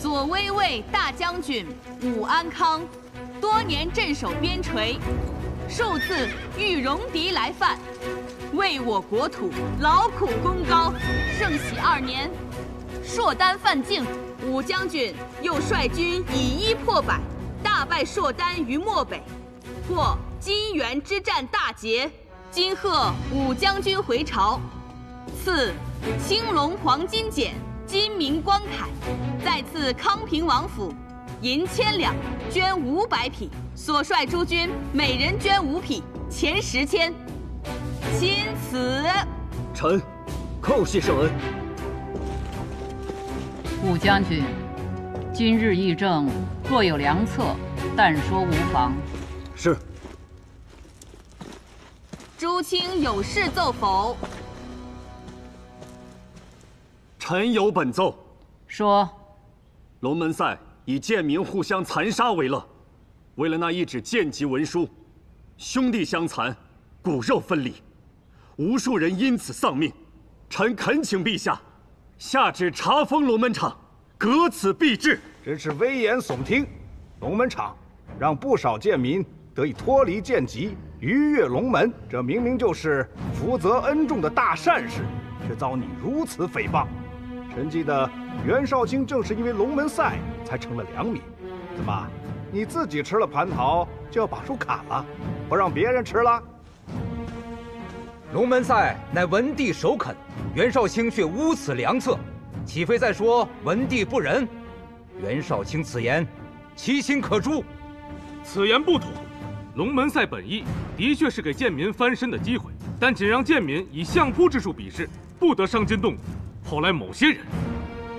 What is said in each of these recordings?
左威卫大将军武安康，多年镇守边陲，数次遇戎狄来犯，为我国土劳苦功高。圣喜2年，硕丹犯境，武将军又率军以1破百，大败硕丹于漠北，获金元之战大捷。今贺武将军回朝，赐青龙黄金简。 金明光铠，再赐康平王府银1000两，绢500匹。所率诸军每人绢5匹，钱10千。钦此。臣叩谢圣恩。武将军，今日议政若有良策，但说无妨。是。诸卿有事奏否？ 臣有本奏。说，龙门赛以贱民互相残杀为乐，为了那一纸贱籍文书，兄弟相残，骨肉分离，无数人因此丧命。臣恳请陛下下旨查封龙门场，革此弊制。真是危言耸听！龙门场让不少贱民得以脱离贱籍，逾越龙门，这明明就是福泽恩重的大善事，却遭你如此诽谤。 臣记得袁绍卿正是因为龙门赛才成了良民。怎么，你自己吃了蟠桃就要把树砍了，不让别人吃了？龙门赛乃文帝首肯，袁绍卿却污此良策，岂非在说文帝不仁？袁绍卿此言，其心可诛。此言不妥。龙门赛本意的确是给贱民翻身的机会，但仅让贱民以相扑之术比试，不得伤筋动骨。 后来某些人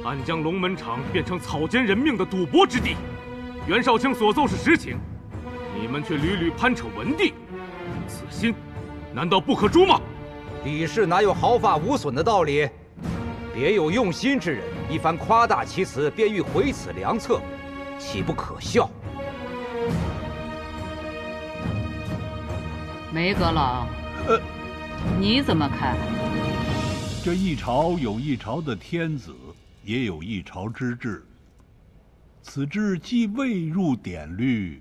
暗将龙门场变成草菅人命的赌博之地，袁绍卿所奏是实情，你们却屡屡攀扯文帝，此心难道不可诛吗？比试哪有毫发无损的道理？别有用心之人一番夸大其词，便欲毁此良策，岂不可笑？梅阁老，你怎么看？ 这一朝有一朝的天子，也有一朝之治。此制既未入典律，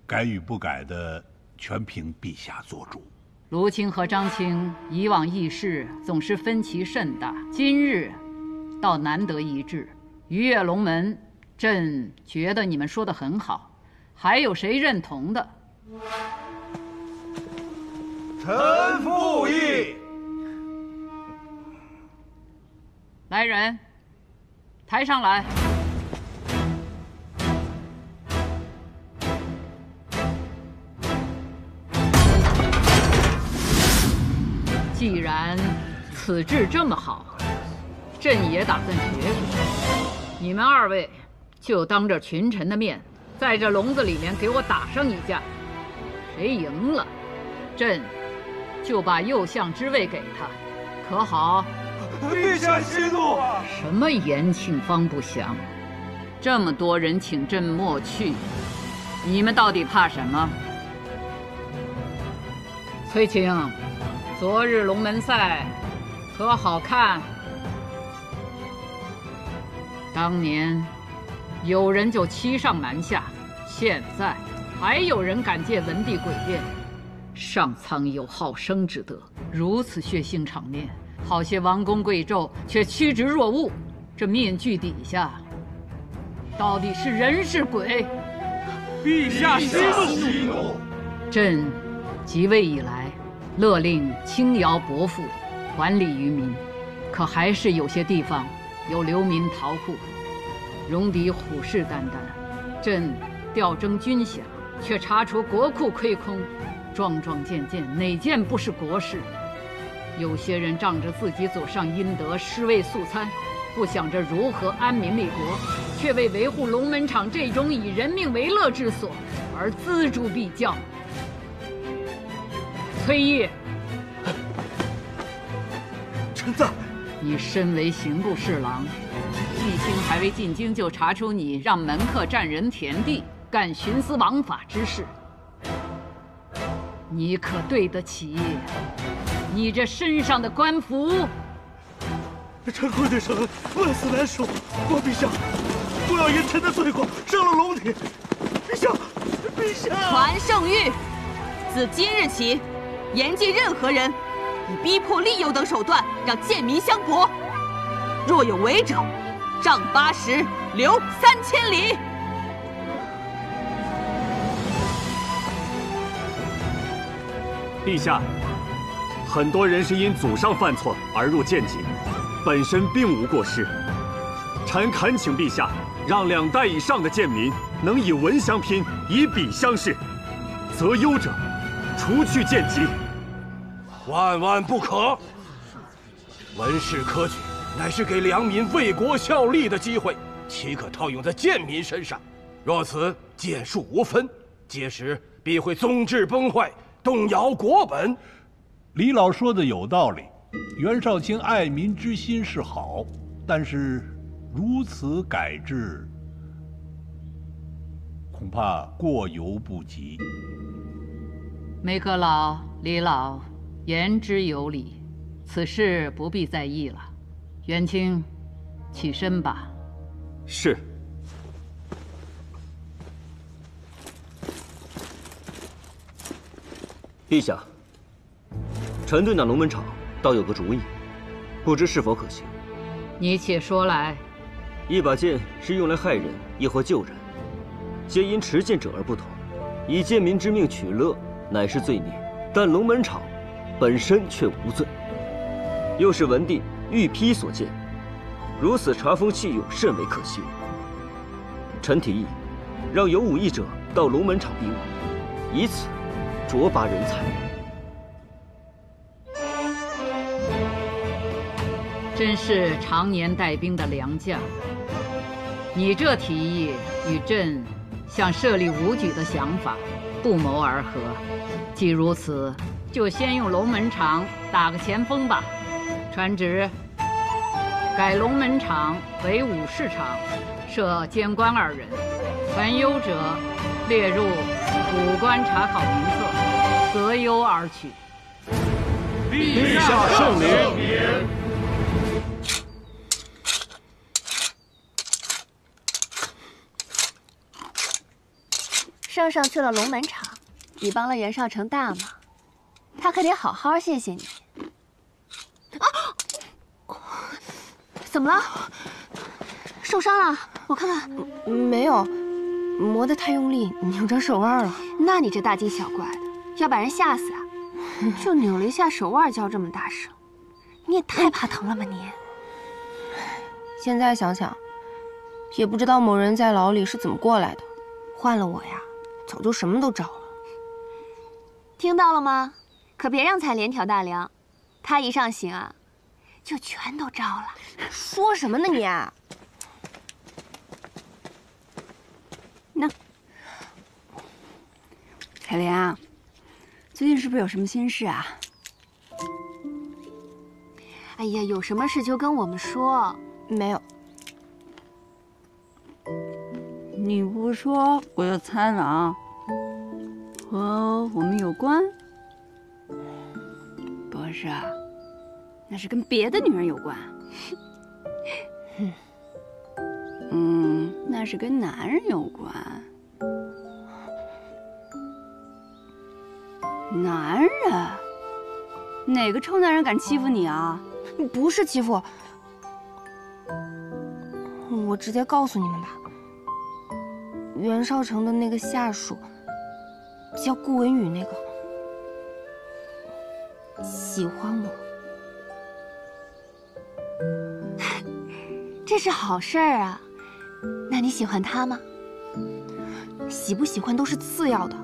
改与不改的，全凭陛下做主。卢青和张青以往议事总是分歧甚大，今日倒难得一致。鱼跃龙门，朕觉得你们说的很好。还有谁认同的？臣附议。来人，抬上来。既然此志这么好，朕也打算学学。你们二位就当着群臣的面，在这笼子里面给我打上一架。谁赢了，朕就把右相之位给他，可好？陛下息怒。什么延庆方不祥？这么多人请朕莫去，你们到底怕什么？崔青，昨日龙门赛可好看？当年有人就欺上瞒下，现在还有人敢借文帝诡辩。上苍有好生之德，如此血腥场面，好些王公贵胄却趋之若鹜。这面具底下，到底是人是鬼？陛下息怒！朕即位以来，勒令轻徭薄赋，还礼于民，可还是有些地方有流民逃户。戎狄虎视眈眈，朕调征军饷，却查出国库亏空，桩桩件件哪件不是国事？有些人仗着自己祖上阴德，尸位素餐，不想着如何安民立国，却为维护龙门场这种以人命为乐之所而锱铢必较。崔毅，臣在。你身为刑部侍郎，季青还未进京就查出你让门客占人田地，干徇私枉法之事，你可对得起你这身上的官服？臣跪对臣，万死难赎。国陛下，不要因臣的罪过伤了龙体。陛下，陛下！传圣谕，自今日起，严禁任何人以逼迫、利诱等手段让贱民相搏，若有违者，杖80，流3000里。陛下，很多人是因祖上犯错而入贱籍，本身并无过失。臣恳请陛下，让2代以上的贱民能以文相拼，以笔相视，择优者除去贱籍。万万不可！文士科举乃是给良民为国效力的机会，岂可套用在贱民身上？若此剑术无分，届时必会宗制崩坏，动摇国本。李老说的有道理，袁绍卿爱民之心是好，但是如此改制，恐怕过犹不及。梅阁老、李老言之有理，此事不必在意了。元清，起身吧。是。陛下，臣对那龙门场倒有个主意，不知是否可行。你且说来。一把剑是用来害人，亦或救人，皆因持剑者而不同。以贱民之命取乐，乃是罪孽，但龙门场本身却无罪，又是文帝御批所建，如此查封弃用，甚为可惜。臣提议，让有武艺者到龙门场比武，以此卓拔人才。真是常年带兵的良将，你这提议与朕想设立武举的想法不谋而合。既如此，就先用龙门场打个前锋吧。传旨，改龙门场为武士场，设监官2人，凡优者列入武官查考名册，择优而取。陛下圣明。圣上去了龙门场，你帮了袁绍成大忙，他可得好好谢谢你。怎么了？受伤了？我看看。没有，磨得太用力，扭着手腕了。那你这大惊小怪的，要把人吓死啊！就扭了一下手腕，叫这么大声，你也太怕疼了吧你！现在想想，也不知道某人在牢里是怎么过来的。换了我呀，早就什么都找了。听到了吗？可别让彩莲挑大梁，他一上刑啊，就全都招了。说什么呢你？那彩莲啊，最近是不是有什么心事啊？哎呀，有什么事就跟我们说。没有。你不说我就猜了啊，和我们有关？不是啊，那是跟别的女人有关。那是跟男人有关。男人？哪个臭男人敢欺负你啊？不是欺负，我直接告诉你们吧。袁绍成的那个下属，叫顾文宇那个，喜欢我。这是好事儿啊。那你喜欢他吗？喜不喜欢都是次要的，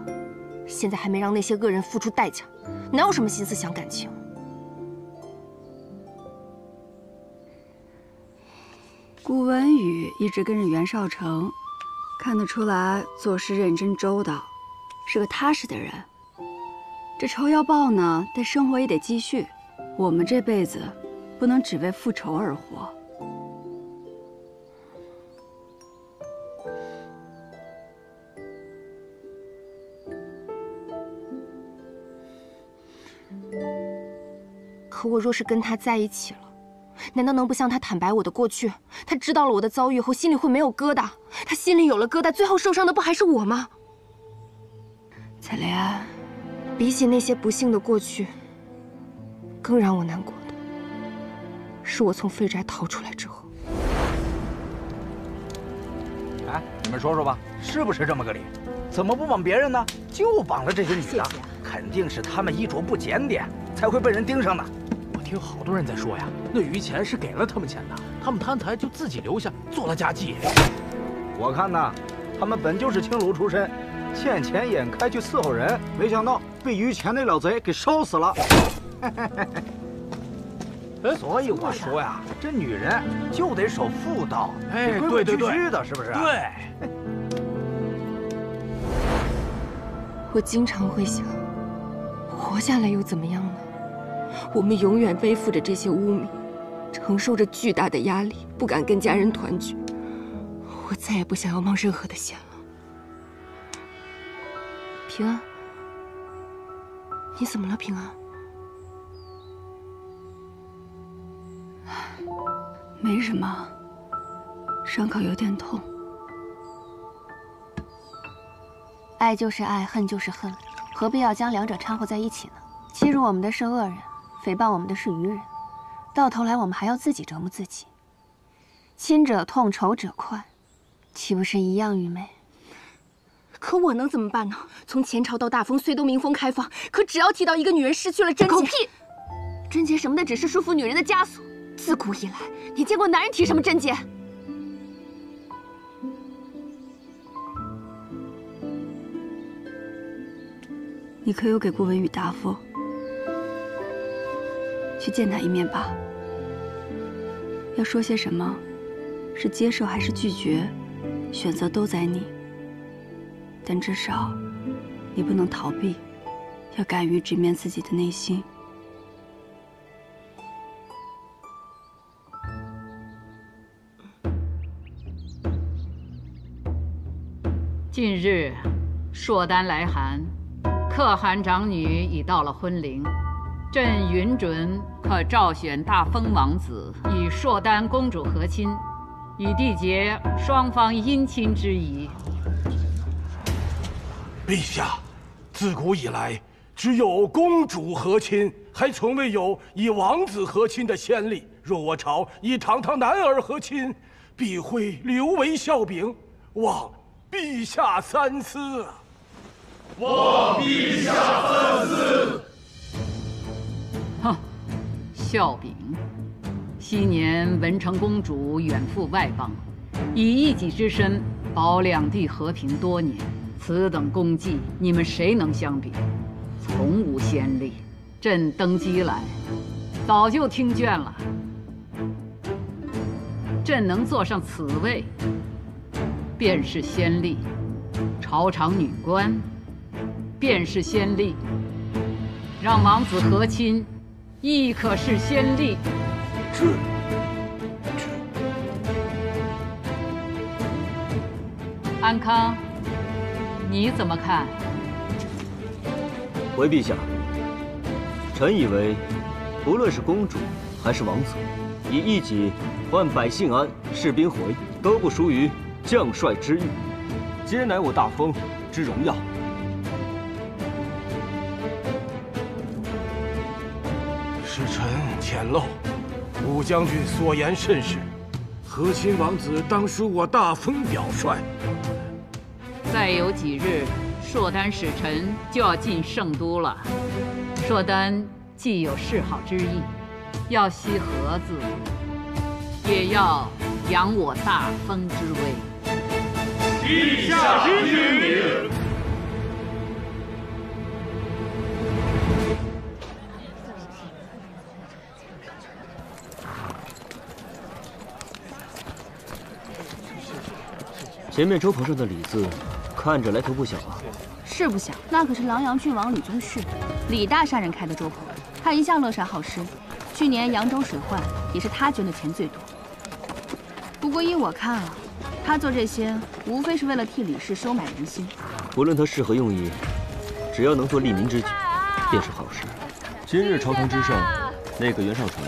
现在还没让那些恶人付出代价，哪有什么心思想感情？顾文宇一直跟着袁绍成，看得出来做事认真周到，是个踏实的人。这仇要报呢，但生活也得继续。我们这辈子不能只为复仇而活。可我若是跟他在一起了，难道能不向他坦白我的过去？他知道了我的遭遇后，心里会没有疙瘩。他心里有了疙瘩，最后受伤的不还是我吗？彩莲，比起那些不幸的过去，更让我难过的是我从废宅逃出来之后。哎，你们说说吧，是不是这么个理？怎么不绑别人呢？就绑了这些女的，肯定是他们衣着不检点，才会被人盯上的。听好多人在说呀，那余钱是给了他们钱的，他们摊台就自己留下做了家妓。我看呐，他们本就是青楼出身，见钱眼开去伺候人，没想到被余钱那老贼给烧死了。所以我说呀，这女人就得守妇道，哎，规规矩矩的，是不是？对。我经常会想，活下来又怎么样呢？我们永远背负着这些污名，承受着巨大的压力，不敢跟家人团聚。我再也不想要冒任何的险了。平安，你怎么了？平安？没什么，伤口有点痛。爱就是爱，恨就是恨，何必要将两者掺和在一起呢？欺辱我们的是恶人，诽谤我们的是愚人，到头来我们还要自己折磨自己。亲者痛，仇者快，岂不是一样愚昧？可我能怎么办呢？从前朝到大封，虽都民风开放，可只要提到一个女人失去了贞洁，狗屁！贞洁什么的，只是束缚女人的枷锁。自古以来，你见过男人提什么贞洁？你可有给顾文宇答复？去见他一面吧。要说些什么，是接受还是拒绝，选择都在你。但至少，你不能逃避，要敢于直面自己的内心。近日，朔丹来函，可汗长女已到了婚龄，朕允准可召选大封王子与朔丹公主和亲，以缔结双方姻亲之谊。陛下，自古以来，只有公主和亲，还从未有以王子和亲的先例。若我朝以堂堂男儿和亲，必会留为笑柄，望陛下三思啊！望陛下三思。哼，笑柄。昔年文成公主远赴外邦，以一己之身保两地和平多年，此等功绩，你们谁能相比？从无先例。朕登基来，早就听倦了。朕能坐上此位，便是先例；朝场女官，便是先例；让王子和亲，亦可是先例。安康，你怎么看？回陛下，臣以为，不论是公主还是王子，以一己换百姓安、士兵回，都不输于将帅之誉，皆乃我大封之荣耀。是臣浅陋，武将军所言甚是，和亲王子当属我大封表率。再有几日，硕丹使臣就要进圣都了。硕丹既有示好之意，要惜盒子，也要扬我大封之威。陛下之命。前面周棚上的李字，看着来头不小啊。是不小，那可是琅琊郡王李宗室，李大善人开的粥棚，他一向乐善好施。去年扬州水患，也是他捐的钱最多。不过依我看啊，他做这些无非是为了替李氏收买人心。无论他是何用意，只要能做利民之举，便是好事。今日朝堂之上，那个袁绍成，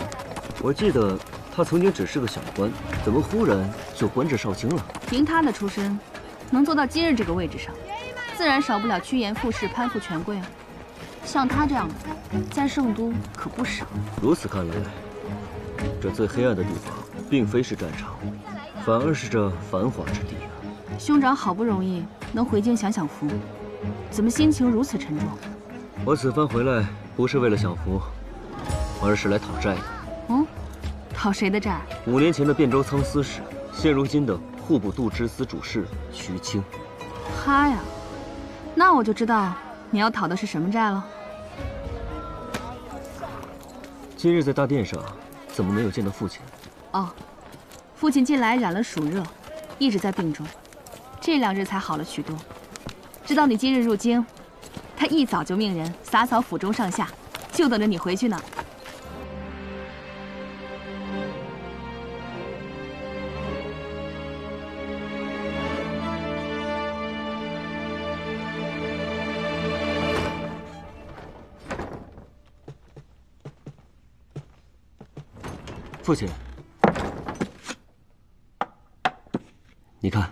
我记得他曾经只是个小官，怎么忽然就官至少卿了？凭他的出身，能做到今日这个位置上，自然少不了趋炎附势、攀附权贵啊。像他这样的，在圣都可不少。如此看来，这最黑暗的地方，并非是战场，反而是这繁华之地啊。兄长好不容易能回京享享福，怎么心情如此沉重？我此番回来，不是为了享福，而是来讨债的。嗯，讨谁的债？5年前的汴州仓司使，现如今的户部度支司主事徐清。他呀，那我就知道你要讨的是什么债了。今日在大殿上，怎么没有见到父亲？哦，父亲近来染了暑热，一直在病中，这2日才好了许多。知道你今日入京，他一早就命人洒扫府中上下，就等着你回去呢。父亲，你看，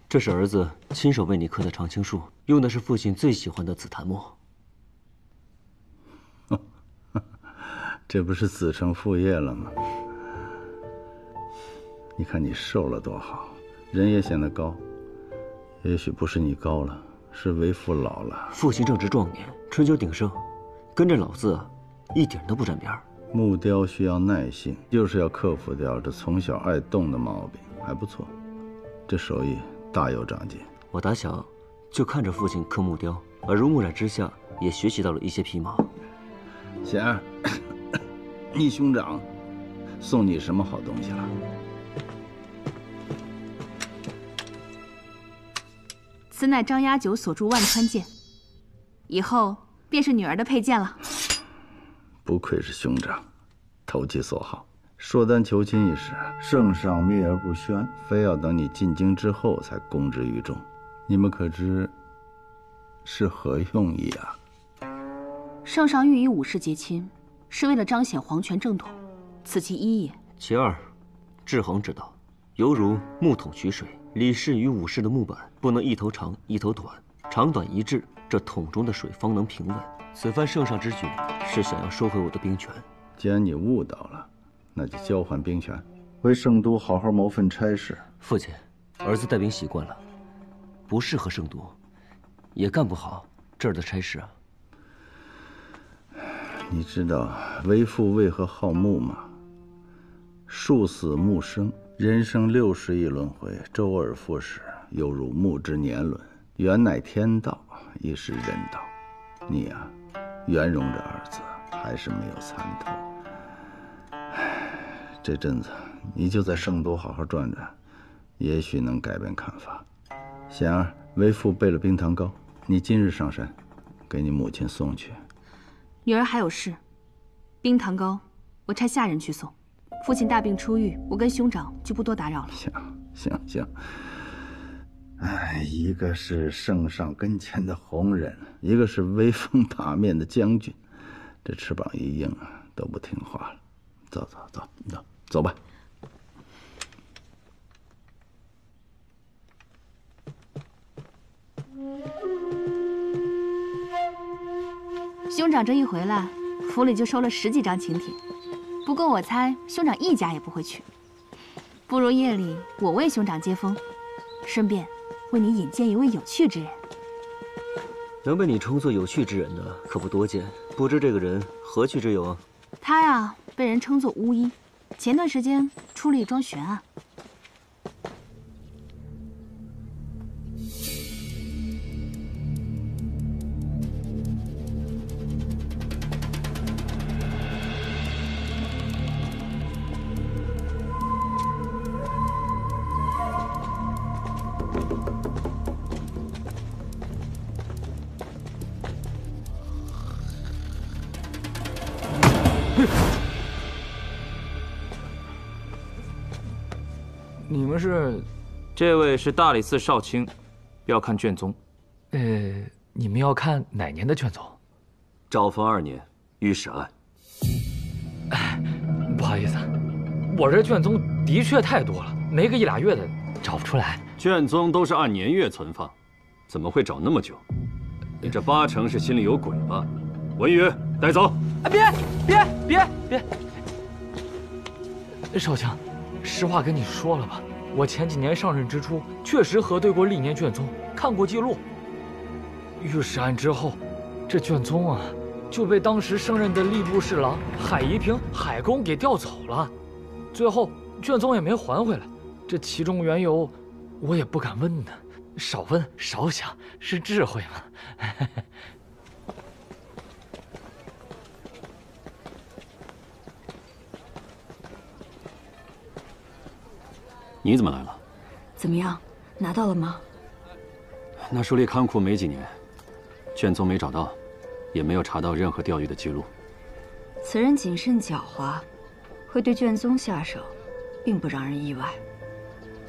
这是儿子亲手为你刻的常青树，用的是父亲最喜欢的紫檀木。这不是子承父业了吗？你看你瘦了多好，人也显得高。也许不是你高了，是为父老了。父亲正值壮年，春秋鼎盛，跟着老子一点都不沾边儿。木雕需要耐性，就是要克服掉这从小爱动的毛病，还不错，这手艺大有长进。我打小就看着父亲刻木雕，耳濡目染之下，也学习到了一些皮毛。贤儿，你兄长送你什么好东西了？此乃张押九所铸万川剑，以后便是女儿的佩剑了。不愧是兄长，投其所好。硕丹求亲一事，圣上秘而不宣，非要等你进京之后才公之于众。你们可知是何用意啊？圣上欲与武士结亲，是为了彰显皇权正统，此其一也。其二，制衡之道，犹如木桶取水，李氏与武士的木板不能一头长一头短，长短一致，这桶中的水方能平稳。此番圣上之举，是想要收回我的兵权。既然你悟到了，那就交换兵权，回圣都好好谋份差事。父亲，儿子带兵习惯了，不适合圣都，也干不好这儿的差事啊。你知道为父为何好木吗？树死木生，人生60亿轮回，周而复始，犹如木之年轮。缘乃天道，亦是人道。你呀，圆融这儿子还是没有参透。这阵子你就在圣都好好转转，也许能改变看法。贤儿，为父备了冰糖糕，你今日上山，给你母亲送去。女儿还有事，冰糖糕我差下人去送。父亲大病初愈，我跟兄长就不多打扰了。行。哎，一个是圣上跟前的红人，一个是威风八面的将军，这翅膀一硬啊，都不听话了。走吧。兄长这一回来，府里就收了10几张请帖。不过我猜兄长一家也不会去，不如夜里我为兄长接风，顺便为你引荐一位有趣之人。能被你称作有趣之人的可不多见，不知这个人何去之有啊？他呀，被人称作巫医，前段时间出了一桩悬案。你们是？这位是大理寺少卿，要看卷宗。你们要看哪年的卷宗？昭丰2年，御史案。不好意思，我这卷宗的确太多了，没个1、2月的找不出来。卷宗都是按年月存放，怎么会找那么久？你这8成是心里有鬼吧？文宇，带走。别！少卿，实话跟你说了吧，我前几年上任之初，确实核对过历年卷宗，看过记录。御史案之后，这卷宗啊，就被当时升任的吏部侍郎海宜平海公给调走了，最后卷宗也没还回来。这其中缘由，我也不敢问呢。少问少想是智慧嘛。你怎么来了？怎么样，拿到了吗？那书吏看库没几年，卷宗没找到，也没有查到任何调阅的记录。此人谨慎狡猾，会对卷宗下手，并不让人意外，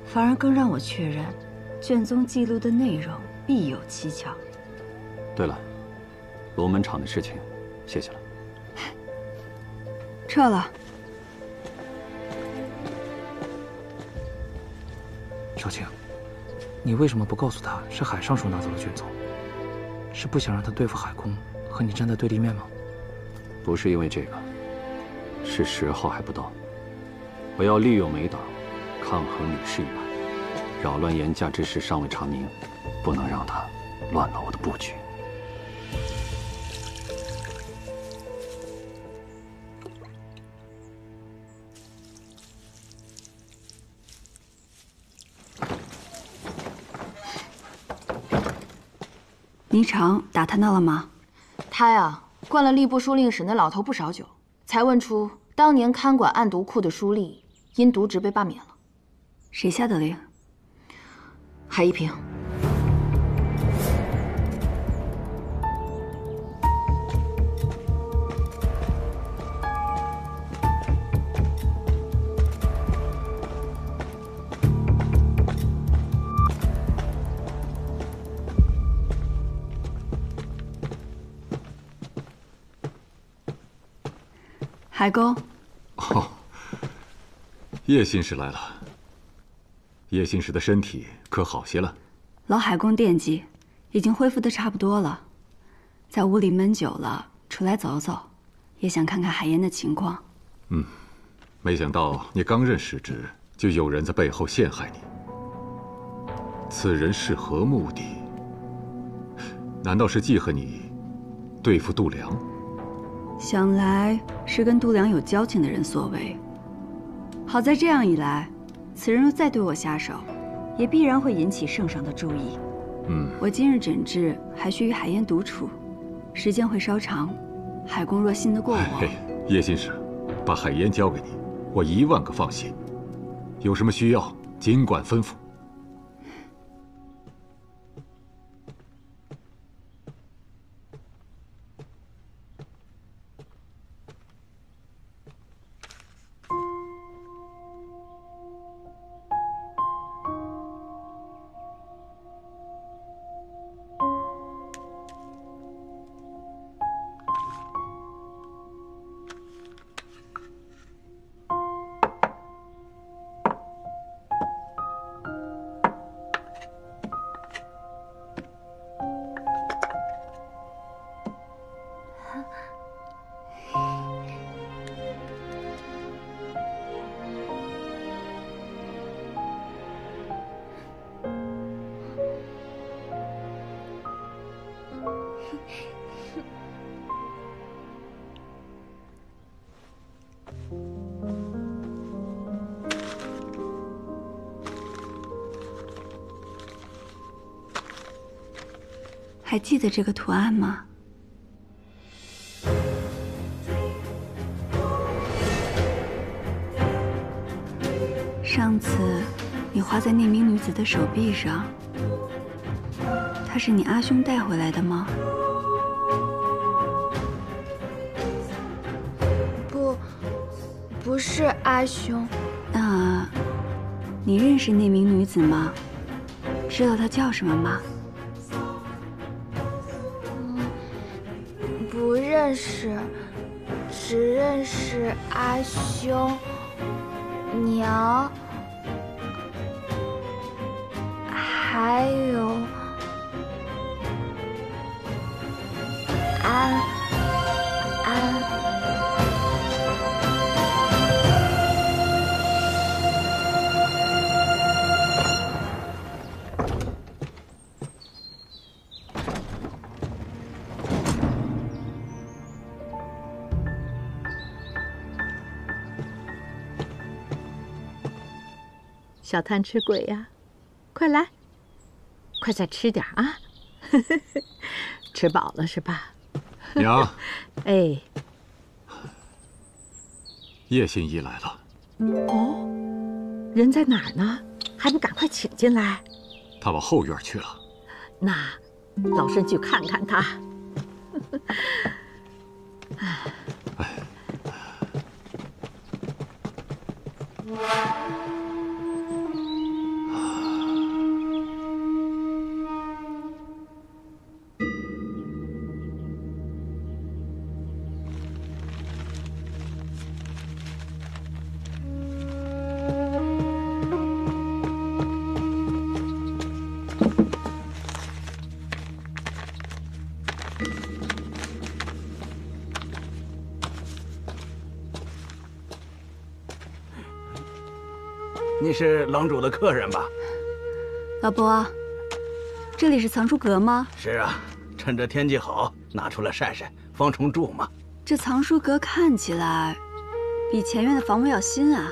反而更让我确认，卷宗记录的内容必有蹊跷。对了，龙门场的事情，谢谢了。撤了。少卿，你为什么不告诉他是海尚书拿走了卷宗？是不想让他对付海公，和你站在对立面吗？不是因为这个，是时候还不到。我要利用美党，抗衡李氏一派，扰乱严驾之事尚未查明，不能让他乱了我的布局。霓裳打探到了吗？他呀，灌了吏部书令史那老头不少酒，才问出当年看管案牍库的书吏因渎职被罢免了。谁下的令？海宜平。海公，哦，叶信使来了。叶信使的身体可好些了？老海公惦记，已经恢复的差不多了。在屋里闷久了，出来走走，也想看看海燕的情况。没想到你刚任使职，就有人在背后陷害你。此人是何目的？难道是记恨你对付度量？想来是跟度量有交情的人所为。好在这样一来，此人若再对我下手，也必然会引起圣上的注意。我今日诊治还需与海燕独处，时间会稍长。海公若信得过我，叶信使，把海燕交给你，我10000个放心。有什么需要，尽管吩咐。还记得这个图案吗？上次你画在那名女子的手臂上，她是你阿兄带回来的吗？不是阿兄。那，你认识那名女子吗？知道她叫什么吗？不认识，只认识阿兄、娘，还有安。小贪吃鬼呀，快来，快再吃点啊！吃饱了是吧？娘。哎，叶信一来了。哦，人在哪儿呢？还不赶快请进来？他往后院去了。那老身去看看他。你是郎主的客人吧？老伯，这里是藏书阁吗？是啊，趁着天气好，拿出来晒晒，防虫蛀嘛。这藏书阁看起来比前院的房屋要新啊。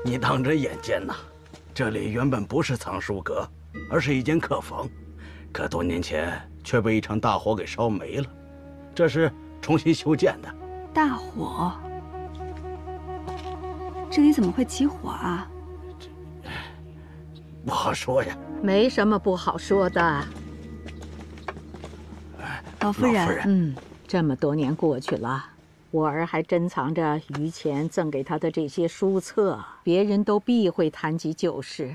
你当真眼尖呐！这里原本不是藏书阁，而是一间客房，可多年前却被一场大火给烧没了，这是重新修建的。大火？这里怎么会起火啊？不好说呀。没什么不好说的。老夫人，这么多年过去了，我儿还珍藏着于前赠给他的这些书册，别人都避讳谈及旧事，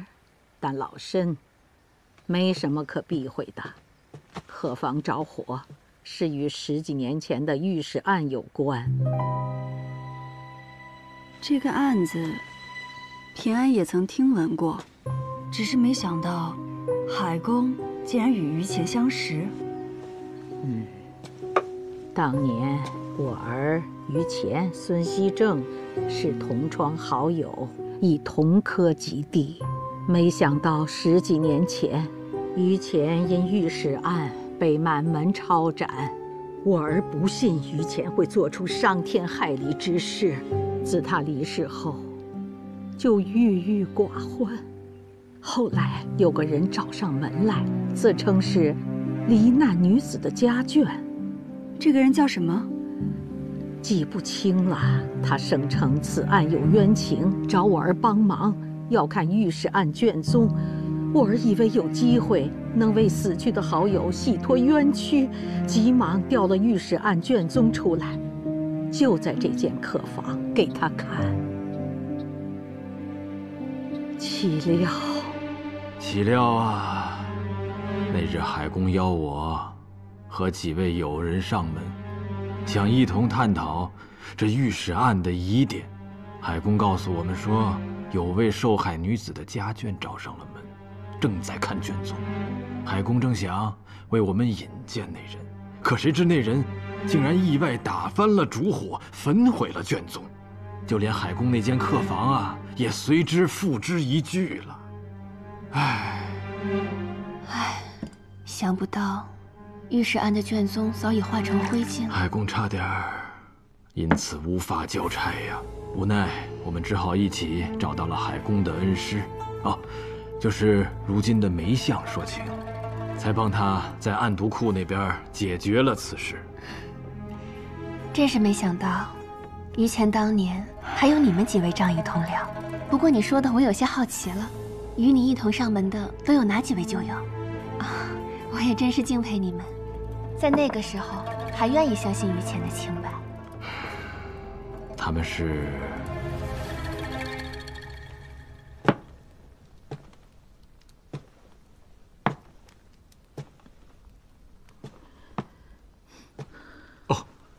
但老身没什么可避讳的。客房着火是与10几年前的御史案有关。这个案子，平安也曾听闻过，只是没想到海公竟然与于前相识。当年我儿于乾、孙熙正是同窗好友，亦同科及第。没想到10几年前，于乾因御史案被满门抄斩。我儿不信于乾会做出伤天害理之事，自他离世后，就郁郁寡欢。后来有个人找上门来，自称是罹难女子的家眷。这个人叫什么？记不清了。他声称此案有冤情，找我儿帮忙，要看御史案卷宗。我儿以为有机会能为死去的好友洗脱冤屈，急忙调了御史案卷宗出来，就在这间客房给他看。岂料啊！那日海公邀我和几位友人上门，想一同探讨这御史案的疑点。海公告诉我们说，有位受害女子的家眷找上了门，正在看卷宗。海公正想为我们引荐那人，可谁知那人竟然意外打翻了烛火，焚毁了卷宗，就连海公那间客房啊，也随之付之一炬了。想不到御史案的卷宗早已化成灰烬了。海公差点因此无法交差呀，无奈我们只好一起找到了海公的恩师，就是如今的梅相说情，才帮他在案牍库那边解决了此事。真是没想到，于乾当年还有你们几位仗义同僚。不过你说的我有些好奇了，与你一同上门的都有哪几位旧友？我也真是敬佩你们，在那个时候还愿意相信于乾的清白。他们是……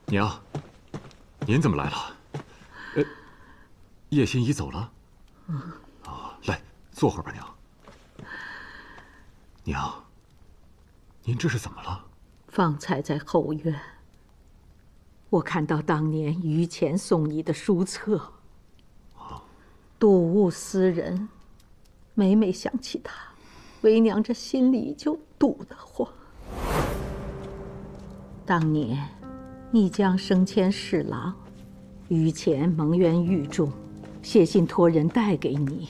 娘，您怎么来了？叶心怡走了。来，坐会儿吧，娘。娘，您这是怎么了？方才在后院，我看到当年于乾送你的书册，睹物思人，每每想起他，为娘这心里就堵得慌。当年你将升迁侍郎，于乾蒙冤狱中，写信托人带给你。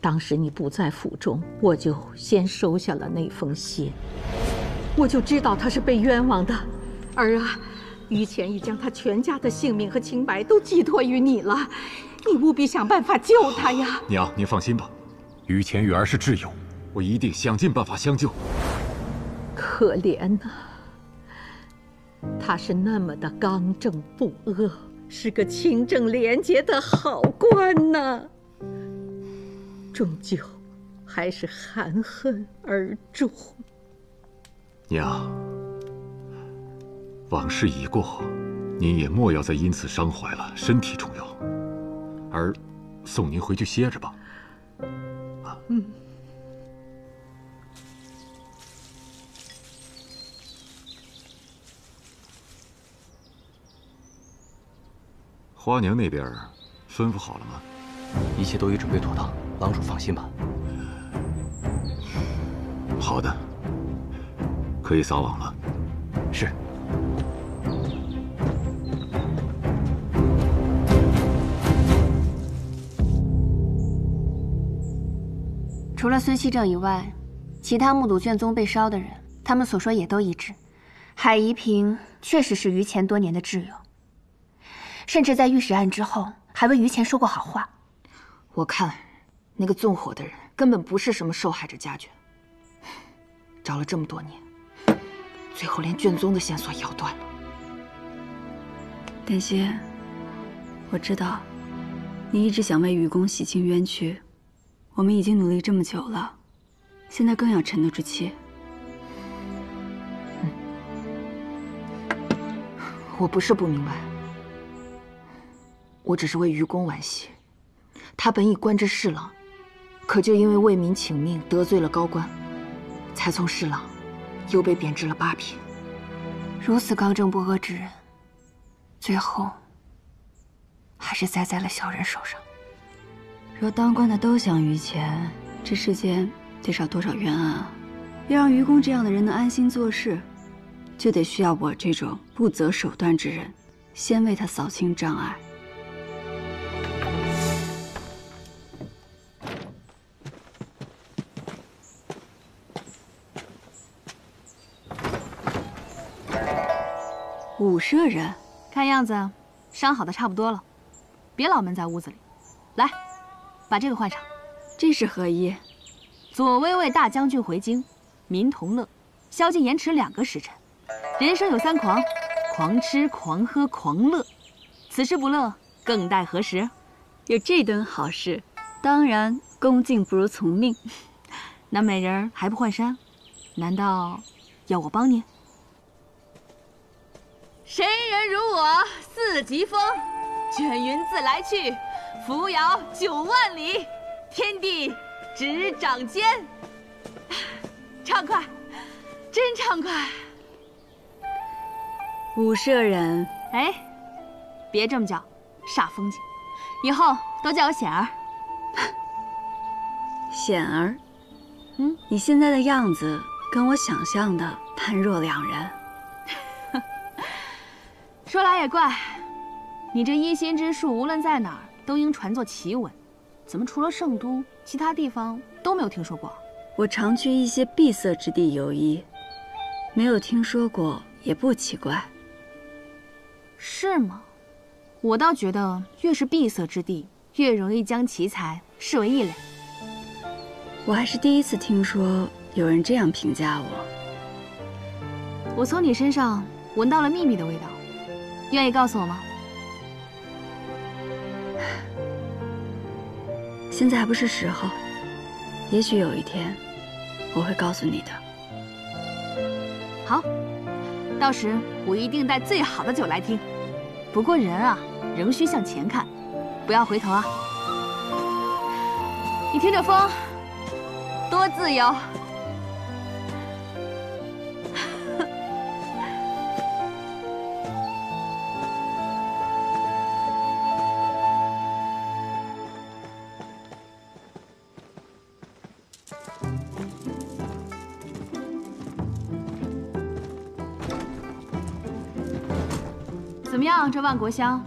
当时你不在府中，我就先收下了那封信，我就知道他是被冤枉的。于乾已将他全家的性命和清白都寄托于你了，你务必想办法救他呀！娘，您放心吧，于乾与儿是挚友，我一定想尽办法相救。可怜呐，他是那么的刚正不阿，是个清正廉洁的好官呐，终究还是含恨而终。娘，往事已过，您也莫要再因此伤怀了，身体重要。儿送您回去歇着吧。花娘那边吩咐好了吗？一切都已准备妥当，郎主放心吧。好的，可以撒网了。是。除了孙熙正以外，其他目睹卷宗被烧的人，他们所说也都一致。海夷平确实是于乾多年的挚友，甚至在御史案之后，还为于乾说过好话。我看，那个纵火的人根本不是什么受害者家眷，找了这么多年，最后连卷宗的线索也要断了。典熙，我知道，你一直想为愚公洗清冤屈，我们已经努力这么久了，现在更要沉得住气。我不是不明白，我只是为愚公惋惜。他本已官至侍郎，可就因为为民请命得罪了高官，才从侍郎又被贬至了8品。如此刚正不阿之人，最后还是栽在了小人手上。若当官的都想于钱，这世间得少多少冤案啊！要让愚公这样的人能安心做事，就得需要我这种不择手段之人，先为他扫清障碍。武舍人，看样子伤好的差不多了，别老闷在屋子里。来，把这个换上。这是何意？左威为大将军回京，民同乐，宵禁延迟2个时辰。人生有3狂：狂吃、狂喝、狂乐。此时不乐，更待何时？有这顿好事，当然恭敬不如从命。那美人儿还不换衫？难道要我帮您？谁人如我4级风？卷云自来去，扶摇9万里。天地执掌间，畅快，真畅快。武舍人，哎，别这么叫，煞风景。以后都叫我显儿。显儿，你现在的样子跟我想象的判若两人。说来也怪，你这医心之术无论在哪儿都应传作奇闻，怎么除了圣都，其他地方都没有听说过？我常去一些闭塞之地游医，没有听说过也不奇怪。是吗？我倒觉得越是闭塞之地，越容易将奇才视为异类。我还是第一次听说有人这样评价我。我从你身上闻到了秘密的味道，愿意告诉我吗？现在还不是时候，也许有一天我会告诉你的。好，到时我一定带最好的酒来听。不过人啊，仍需向前看，不要回头啊。你听着风，多自由。怎么样，这万国香，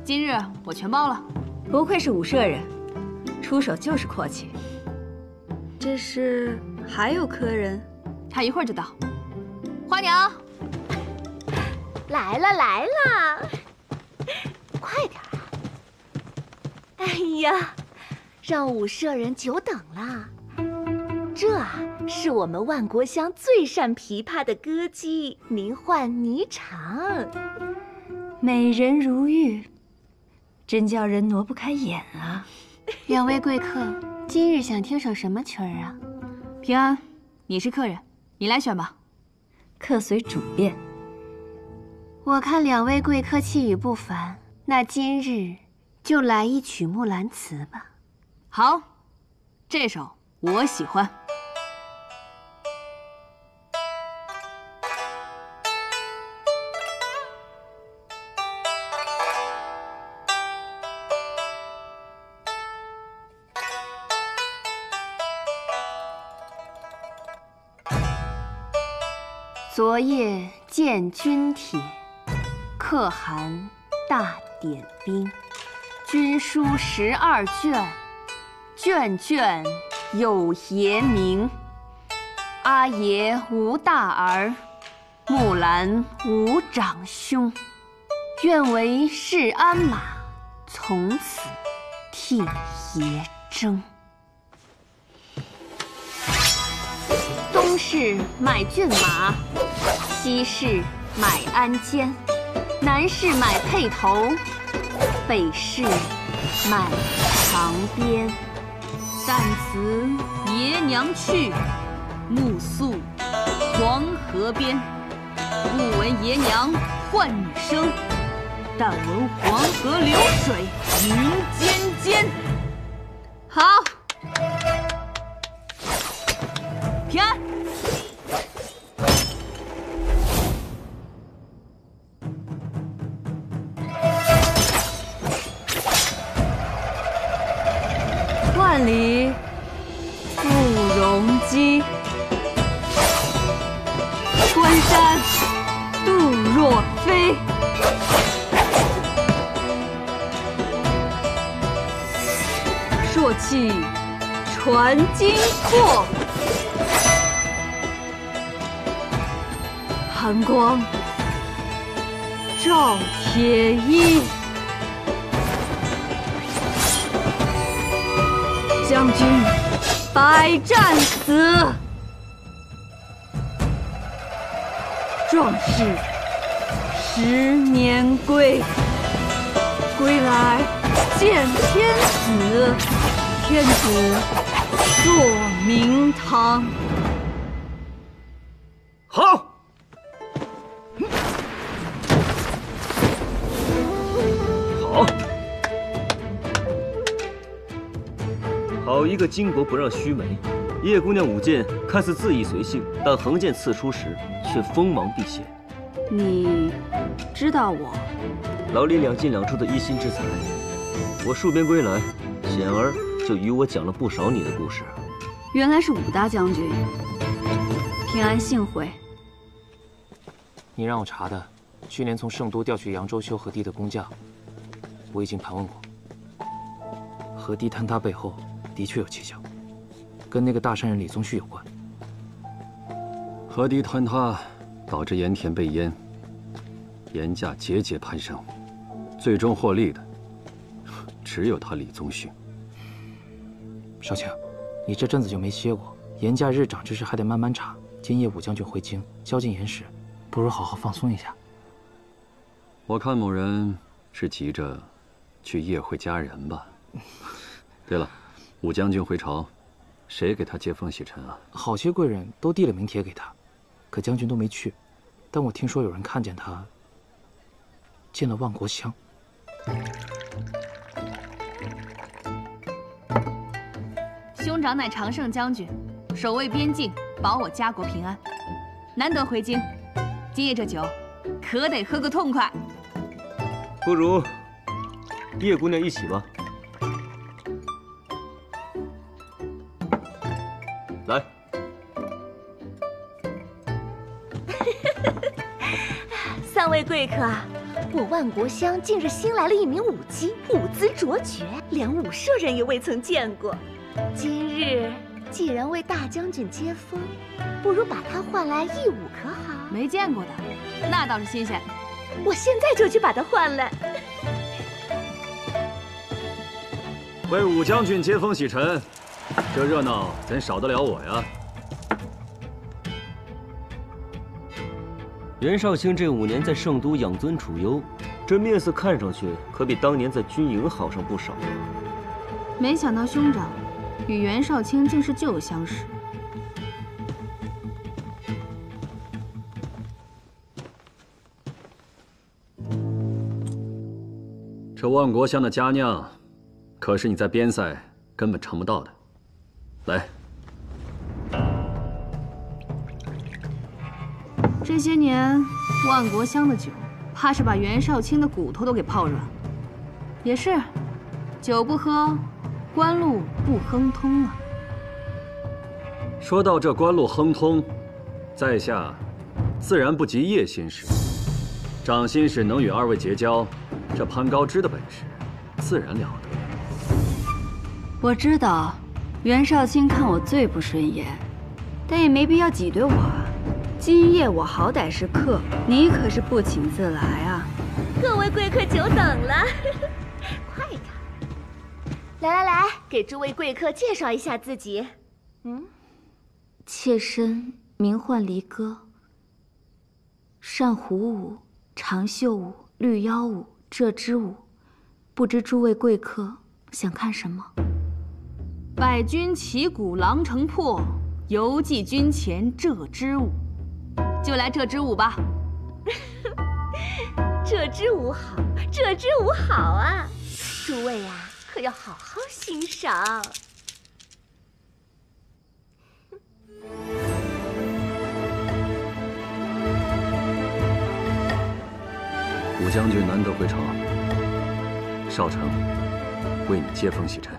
今日我全包了。不愧是武舍人，出手就是阔气。这是还有客人？他一会儿就到。花娘，来了来了，快点啊！哎呀，让武舍人久等了。这啊，是我们万国香最善琵琶的歌姬，名唤霓裳。美人如玉，真叫人挪不开眼啊！两位贵客，今日想听首什么曲儿啊？平安，你是客人，你来选吧。客随主便。我看两位贵客气宇不凡，那今日就来一曲《木兰辞》吧。好，这首我喜欢。昨夜见军帖，可汗大点兵。军书12卷，卷卷有爷名。阿爷无大儿，木兰无长兄。愿为市鞍马，从此替爷征。东市买骏马，西市买鞍鞯，南市买辔头，北市买长鞭。但辞爷娘去，暮宿黄河边。不闻爷娘唤女声，但闻黄河流水云间间。好，平安。骑傅荣基，关山杜若飞，朔气传金阔，寒光照铁衣。将军百战死，壮士10年归。归来见天子，天子坐明堂。好。好。好一个巾帼不让须眉！叶姑娘舞剑看似恣意随性，但横剑刺出时却锋芒毕现。你知道我？老李2进2出的一心之才，我戍边归来，显而就与我讲了不少你的故事。原来是武大将军，平安幸会。你让我查的，去年从圣都调去扬州修河堤的工匠，我已经盘问过。河堤坍塌背后的确有蹊跷，跟那个大善人李宗旭有关。河堤坍塌导致盐田被淹，盐价节节攀升，最终获利的只有他李宗旭。少卿，你这阵子就没歇过，盐价日涨之时还得慢慢查。今夜武将军回京，宵禁盐时，不如好好放松一下。我看某人是急着去夜会佳人吧。对了，武将军回朝，谁给他接风洗尘啊？好些贵人都递了名帖给他，可将军都没去。但我听说有人看见他进了万国乡。兄长乃常胜将军，守卫边境，保我家国平安。难得回京，今夜这酒可得喝个痛快。不如叶姑娘一起吧。来，3位贵客啊，我万国乡近日新来了一名舞姬，舞姿卓绝，连舞社人也未曾见过。今日既然为大将军接风，不如把他唤来一舞可好？没见过的，那倒是新鲜。我现在就去把他唤来。为武将军接风洗尘，这热闹怎少得了我呀？袁绍兴这5年在圣都养尊处优，这面色看上去可比当年在军营好上不少。没想到兄长与袁绍卿竟是旧相识。这万国乡的佳酿，可是你在边塞根本尝不到的。来，这些年万国乡的酒，怕是把袁绍卿的骨头都给泡软。也是，酒不喝，官路不亨通啊。说到这官路亨通，在下自然不及叶新使。长新使能与2位结交，这攀高枝的本事，自然了得。我知道，袁绍卿看我最不顺眼，但也没必要挤兑我啊。今夜我好歹是客，你可是不请自来啊。各位贵客久等了，快点！来，给诸位贵客介绍一下自己。妾身名唤离歌，善胡舞、长袖舞、绿腰舞、这支舞，不知诸位贵客想看什么？百军旗鼓狼城破，犹记军前这支舞。就来这支舞吧。这支舞好，这支舞好啊！诸位啊，可要好好欣赏。武将军难得回朝，少城为你接风洗尘。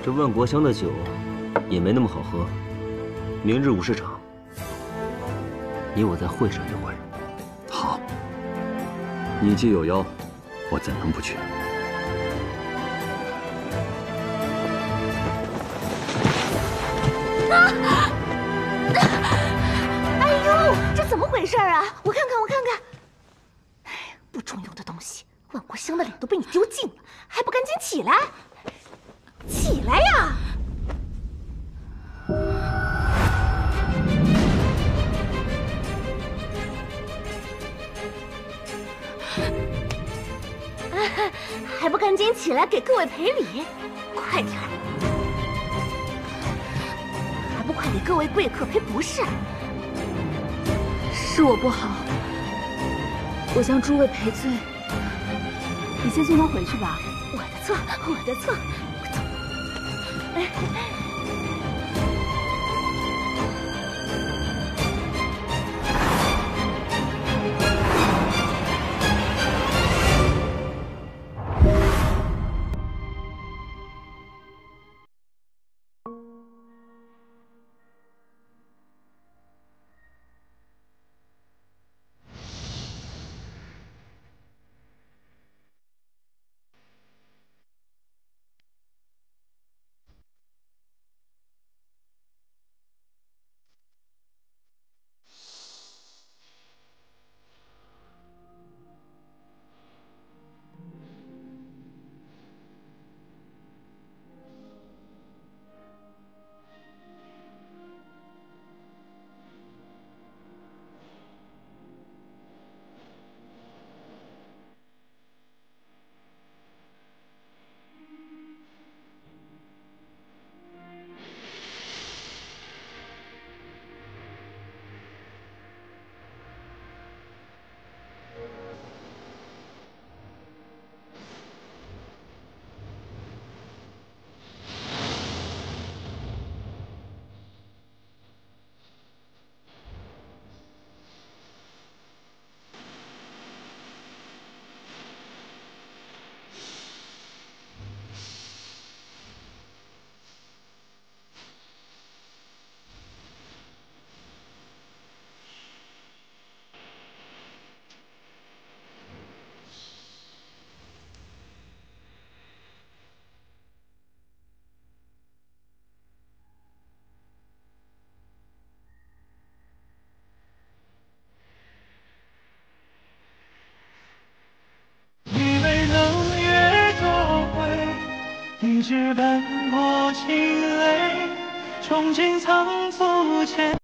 这万国香的酒也没那么好喝。明日武士场，你我再会上一回。好，你既有邀，我怎能不去？哎呦，这怎么回事啊？我看看，我看看。哎，不中用的东西，万国香的脸都被你丢尽了，还不赶紧起来！起来呀！还不赶紧起来给各位赔礼！快点儿！还不快给各位贵客赔不是？是我不好，我向诸位赔罪。你先送他回去吧。我的错，我的错。一直奔波气馁，憧憬仓促前。